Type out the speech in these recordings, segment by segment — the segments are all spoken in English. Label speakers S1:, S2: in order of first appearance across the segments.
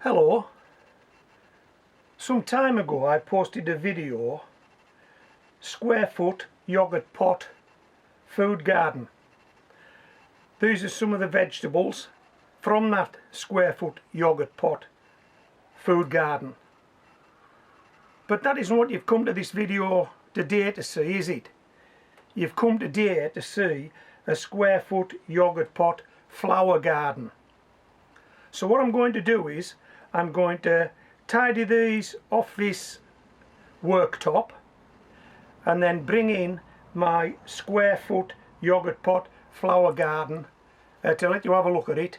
S1: Hello. Some time ago I posted a video, square foot yogurt pot food garden. These are some of the vegetables from that square foot yogurt pot food garden. But that isn't what you've come to this video today to see, is it? You've come today to see a square foot yogurt pot flower garden. So what I'm going to do is I'm going to tidy these off this worktop and then bring in my square foot yogurt pot flower garden to let you have a look at it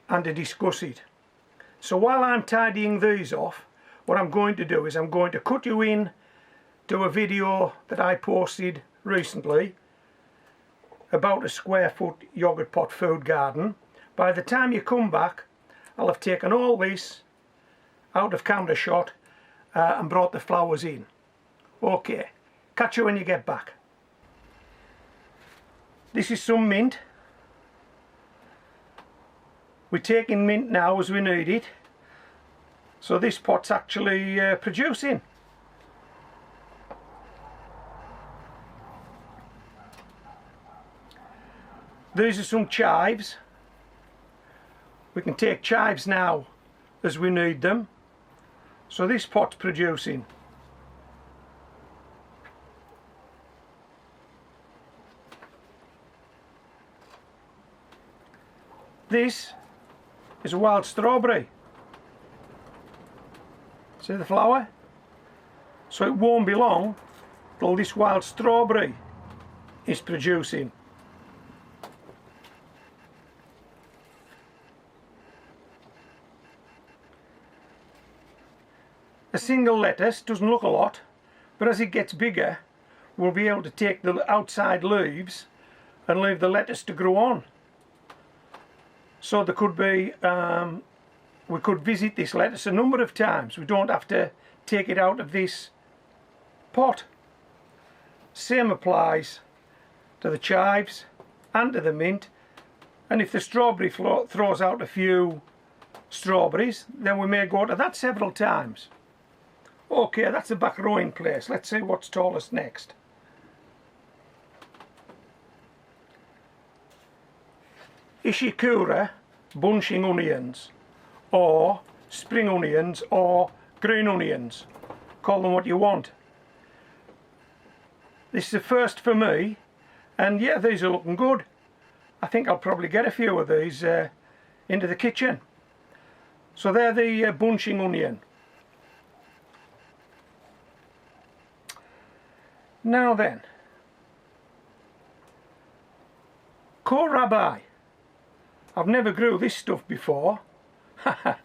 S1: and to discuss it. So while I'm tidying these off, what I'm going to do is I'm going to cut you in to a video that I posted recently about a square foot yogurt pot food garden. By the time you come back, I'll have taken all this out of camera shot and brought the flowers in. Okay, catch you when you get back. This is some mint. We're taking mint now as we need it. So this pot's actually producing. These are some chives. We can take chives now as we need them. So this pot's producing. This is a wild strawberry. See the flower? So it won't be long till this wild strawberry is producing. A single lettuce doesn't look a lot, but as it gets bigger we'll be able to take the outside leaves and leave the lettuce to grow on. So there could be, we could visit this lettuce a number of times. We don't have to take it out of this pot. Same applies to the chives and to the mint, and if the strawberry throws out a few strawberries, then we may go to that several times. Okay, that's the back row in place. Let's see what's tallest next. Ishikura bunching onions, or spring onions, or green onions. Call them what you want. This is the first for me, and yeah, these are looking good. I think I'll probably get a few of these into the kitchen. So they're the bunching onion. Now then, Kohi Rabi. I've never grew this stuff before. I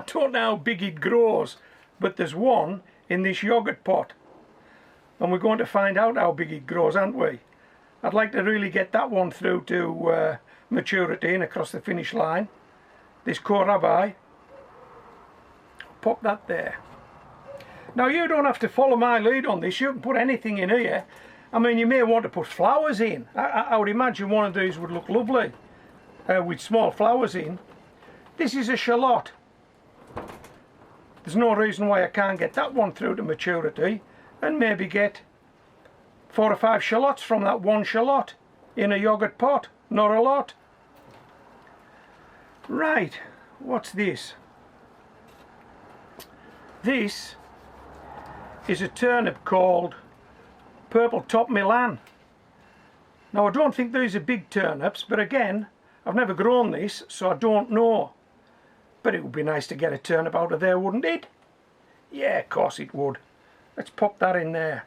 S1: don't know how big it grows, but there's one in this yogurt pot. And we're going to find out how big it grows, aren't we? I'd like to really get that one through to maturity and across the finish line. This Kohi Rabi. Pop that there. Now you don't have to follow my lead on this. You can put anything in here. I mean, you may want to put flowers in. I would imagine one of these would look lovely with small flowers in. This is a shallot. There's no reason why I can't get that one through to maturity and maybe get 4 or 5 shallots from that one shallot in a yogurt pot. Not a lot. Right, what's this? This is a turnip called purple top Milan. Now I don't think these are big turnips, but again, I've never grown this, so I don't know. But it would be nice to get a turnip out of there, wouldn't it? Yeah, of course it would. Let's pop that in there.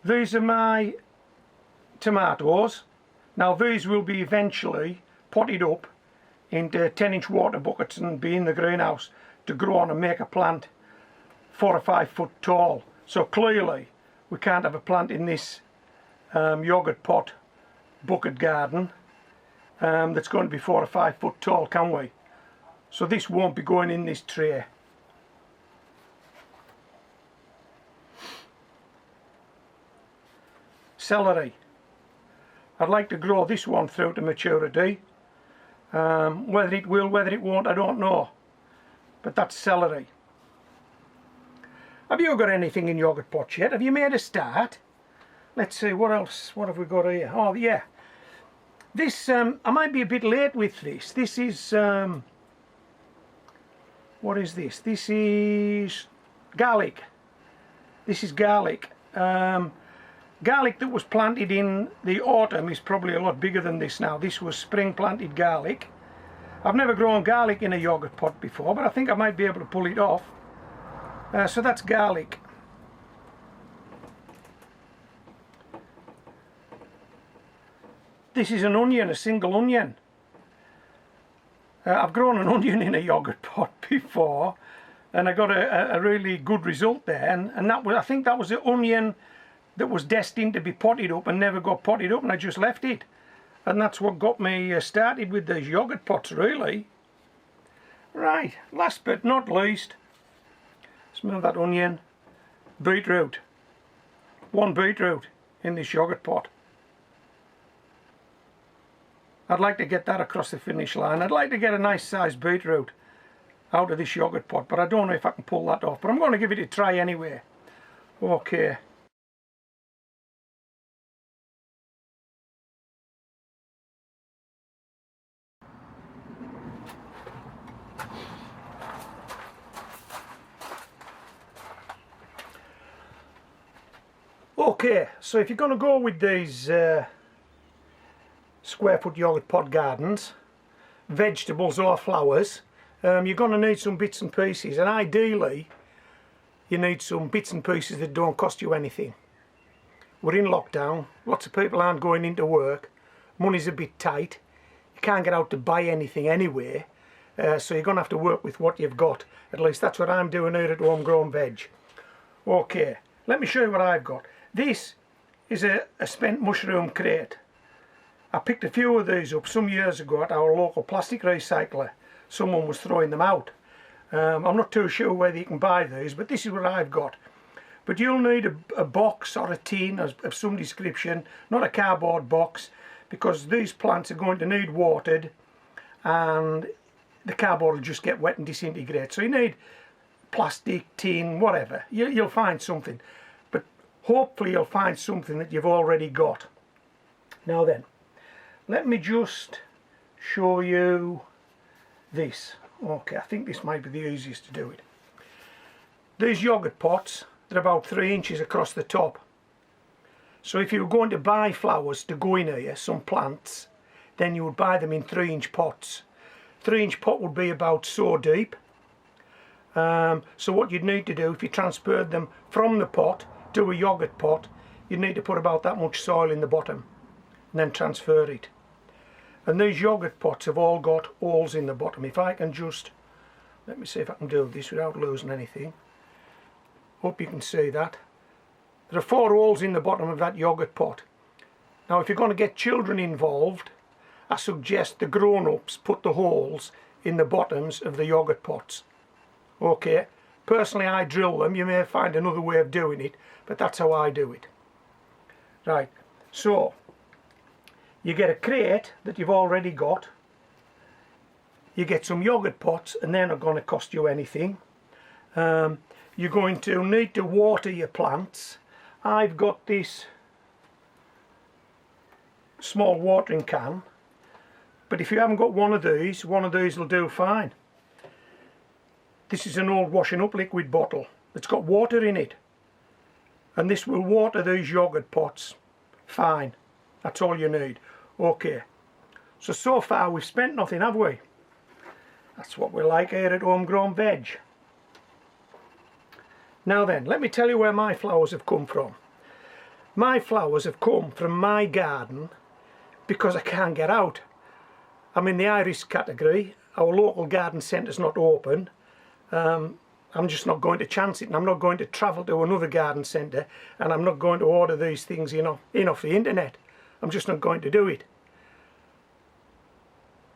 S1: These are my tomatoes. Now these will be eventually potted up into 10-inch water buckets and be in the greenhouse to grow on and make a plant 4 or 5 foot tall. So clearly we can't have a plant in this yogurt pot bucket garden that's going to be 4 or 5 foot tall, can we? So this won't be going in this tray. Celery. I'd like to grow this one through to maturity. Whether it will, whether it won't, I don't know. But that's celery. Have you got anything in yogurt pots yet? Have you made a start? Let's see, what else? What have we got here? Oh, yeah. This, I might be a bit late with this. This is, what is this? This is garlic. This is garlic. Garlic that was planted in the autumn is probably a lot bigger than this now. This was spring planted garlic. I've never grown garlic in a yogurt pot before, but I think I might be able to pull it off. So that's garlic. This is an onion, a single onion. I've grown an onion in a yogurt pot before, and I got a really good result there. And that was, I think that was the onion that was destined to be potted up and never got potted up, and I just left it. And that's what got me started with these yogurt pots, really. Right, last but not least, smell that onion. Beetroot. One beetroot in this yogurt pot. I'd like to get that across the finish line. I'd like to get a nice sized beetroot out of this yogurt pot, but I don't know if I can pull that off. But I'm going to give it a try anyway. Okay. Okay, so if you're going to go with these square foot yogurt pot gardens, vegetables or flowers, you're going to need some bits and pieces, and ideally you need some bits and pieces that don't cost you anything. We're in lockdown, lots of people aren't going into work, money's a bit tight, you can't get out to buy anything anyway, so you're going to have to work with what you've got. At least that's what I'm doing here at Home Grown Veg. Okay, let me show you what I've got. This is a spent mushroom crate. I picked a few of these up some years ago at our local plastic recycler. Someone was throwing them out. I'm not too sure whether you can buy these, but this is what I've got. But you'll need a box or a tin of some description, not a cardboard box, because these plants are going to need watered and the cardboard will just get wet and disintegrate. So you need plastic, tin, whatever. You'll find something. But hopefully you'll find something that you've already got. Now then, let me just show you this. Okay, I think this might be the easiest to do it. These yogurt pots, they're about 3 inches across the top. So if you were going to buy flowers to go in here, some plants, then you would buy them in 3-inch pots. 3-inch pot would be about so deep. So what you'd need to do, if you transferred them from the pot to a yogurt pot, you'd need to put about that much soil in the bottom and then transfer it. And these yogurt pots have all got holes in the bottom. If I can just, let me see if I can do this without losing anything. Hope you can see that. There are 4 holes in the bottom of that yogurt pot. Now if you're going to get children involved, I suggest the grown-ups put the holes in the bottoms of the yogurt pots. Okay, personally I drill them. You may find another way of doing it, but that's how I do it. Right, so you get a crate that you've already got. You get some yogurt pots, and they're not going to cost you anything. You're going to need to water your plants. I've got this small watering can, but if you haven't got one of these will do fine. This is an old washing up liquid bottle. It's got water in it, and this will water these yogurt pots fine. That's all you need. Okay, so far we've spent nothing, have we? That's what we like here at Home Grown Veg. Now then, let me tell you where my flowers have come from. My flowers have come from my garden because I can't get out. I'm in the iris category. Our local garden centre's not open. I'm just not going to chance it, and I'm not going to travel to another garden centre, and I'm not going to order these things in off the internet. I'm just not going to do it.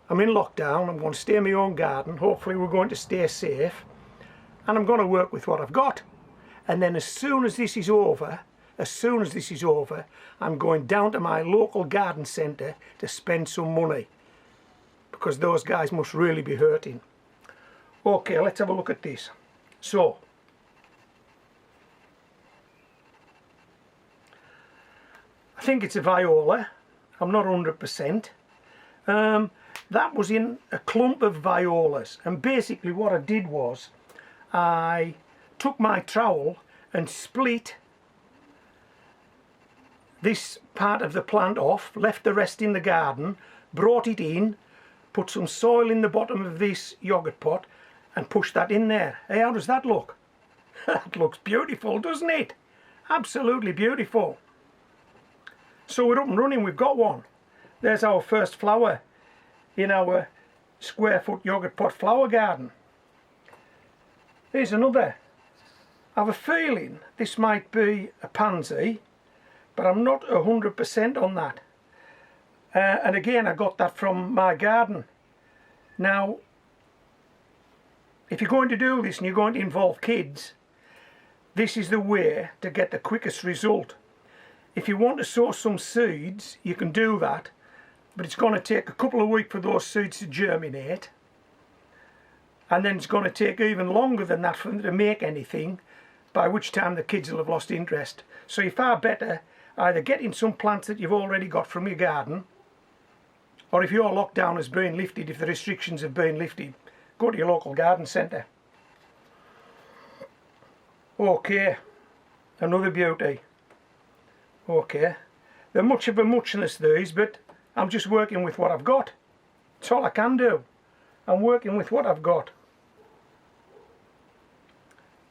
S1: I'm in lockdown. I'm going to stay in my own garden. Hopefully we're going to stay safe, and I'm going to work with what I've got. And then as soon as this is over, as soon as this is over, I'm going down to my local garden centre to spend some money, because those guys must really be hurting. Okay, let's have a look at this. So, I think it's a viola. I'm not 100%. That was in a clump of violas, and basically what I did was I took my trowel and split this part of the plant off, left the rest in the garden, brought it in, put some soil in the bottom of this yogurt pot and pushed that in there. Hey, how does that look? That looks beautiful, doesn't it? Absolutely beautiful. So we're up and running, we've got one. There's our first flower in our square foot yogurt pot flower garden. Here's another. I have a feeling this might be a pansy, but I'm not 100% on that. And again, I got that from my garden. Now, if you're going to do this and you're going to involve kids, this is the way to get the quickest result. If you want to sow some seeds, you can do that, but it's going to take a couple of weeks for those seeds to germinate, and then it's going to take even longer than that for them to make anything, by which time the kids will have lost interest. So you're far better either getting some plants that you've already got from your garden, or if your lockdown has been lifted, if the restrictions have been lifted, go to your local garden centre. Okay, another beauty. Okay, they're much of a muchness, these, but I'm just working with what I've got. That's all I can do. I'm working with what I've got.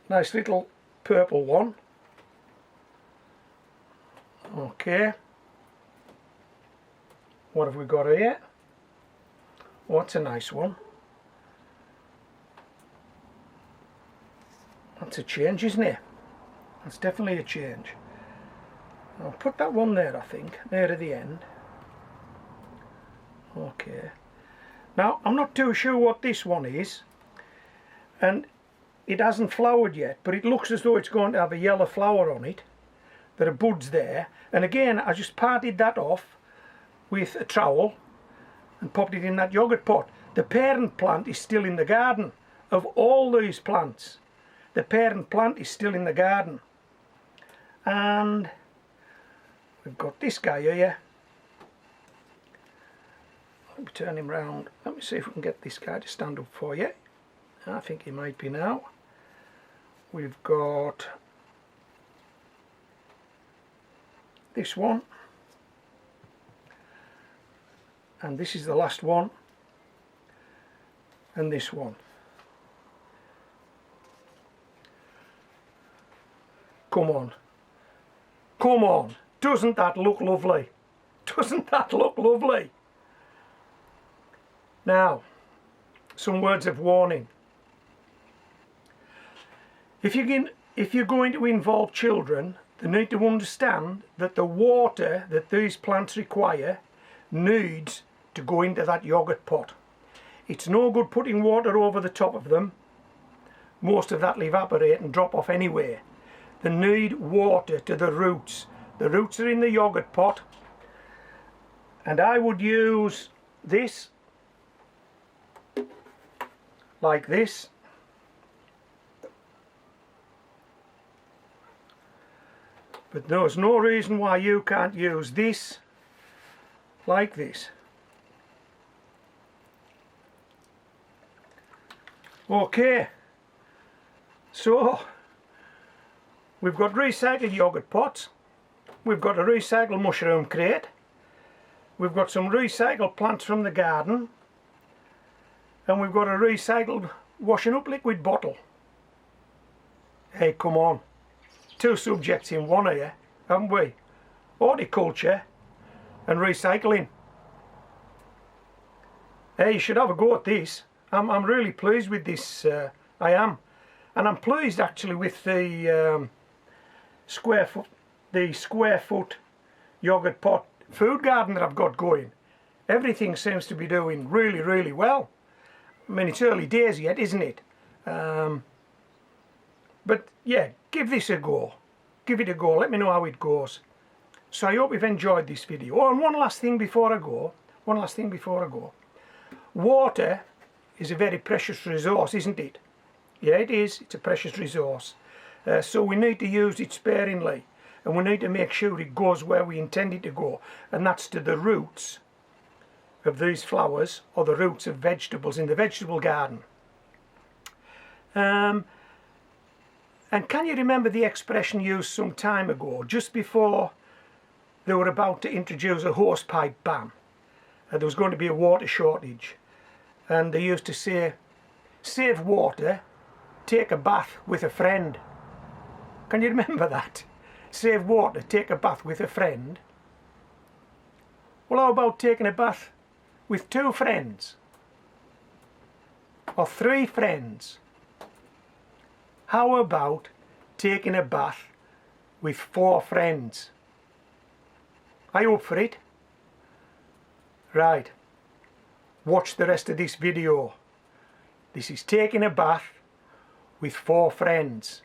S1: Nice little purple one. Okay. What have we got here? Oh, that's a nice one. That's a change, isn't it? That's definitely a change. I'll put that one there, I think, there at the end. Okay. Now, I'm not too sure what this one is, and it hasn't flowered yet, but it looks as though it's going to have a yellow flower on it. There are buds there, and again, I just parted that off with a trowel and popped it in that yogurt pot. The parent plant is still in the garden. Of all these plants, the parent plant is still in the garden. And we've got this guy here. Let me turn him round. Let me see if we can get this guy to stand up for you. I think he might be now. We've got this one. And this is the last one. And this one. Come on. Come on. Doesn't that look lovely? Doesn't that look lovely? Now, some words of warning. If you're going to involve children, they need to understand that the water that these plants require needs to go into that yogurt pot. It's no good putting water over the top of them. Most of that will evaporate and drop off anyway. They need water to the roots. The roots are in the yogurt pot, and I would use this like this. But there's no reason why you can't use this like this. Okay, so we've got recycled yogurt pots, we've got a recycled mushroom crate, we've got some recycled plants from the garden, and we've got a recycled washing up liquid bottle. Hey, come on. Two subjects in one here, haven't we? Horticulture and recycling. Hey, you should have a go at this. I'm really pleased with this, I am. And I'm pleased actually with the square foot yogurt pot food garden that I've got going. Everything seems to be doing really, really well. I mean, it's early days yet, isn't it? But yeah, give this a go. give it a go, let me know how it goes. So I hope you've enjoyed this video. Oh, and one last thing before I go. Water is a very precious resource, isn't it? Yeah, it is. It's a precious resource. So we need to use it sparingly, and we need to make sure it goes where we intend it to go, and that's to the roots of these flowers, or the roots of vegetables in the vegetable garden. And can you remember the expression used some time ago, just before they were about to introduce a hosepipe ban? There was going to be a water shortage, and they used to say, save water, take a bath with a friend. Can you remember that? Save water, take a bath with a friend. Well, how about taking a bath with 2 friends? Or 3 friends? How about taking a bath with 4 friends? Are you up for it? Right. Watch the rest of this video. This is taking a bath with 4 friends.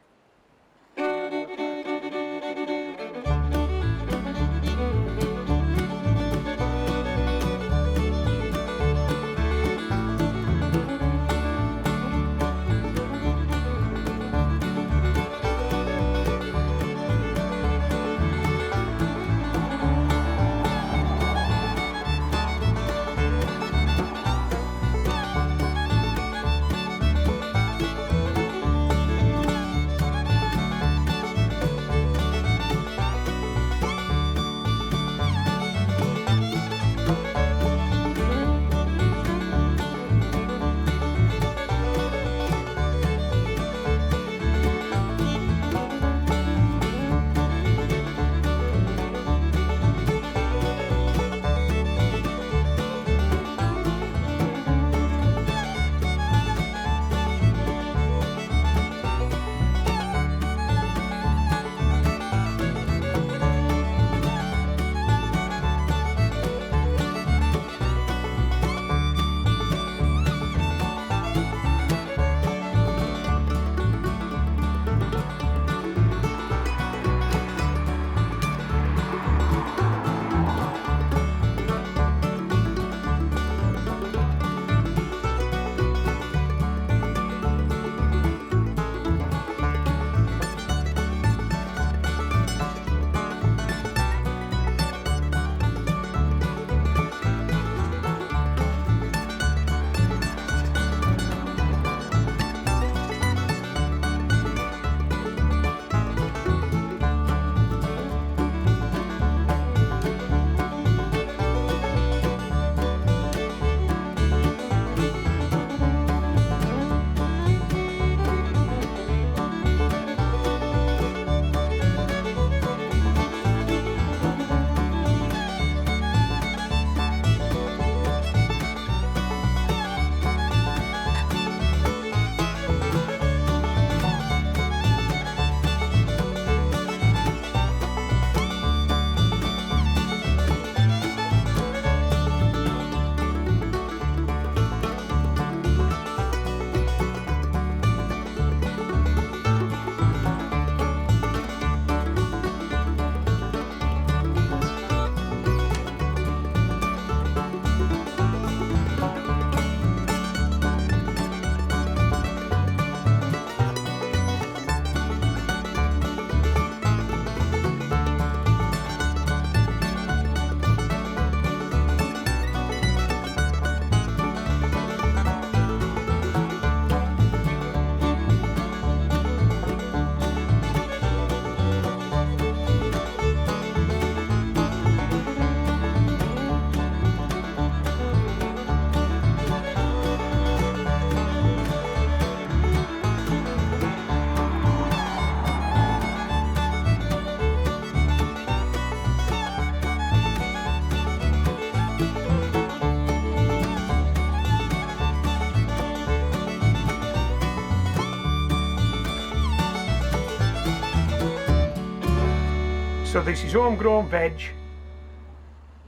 S1: So this is Home Grown Veg,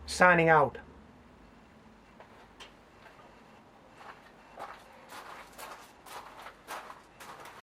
S1: signing out.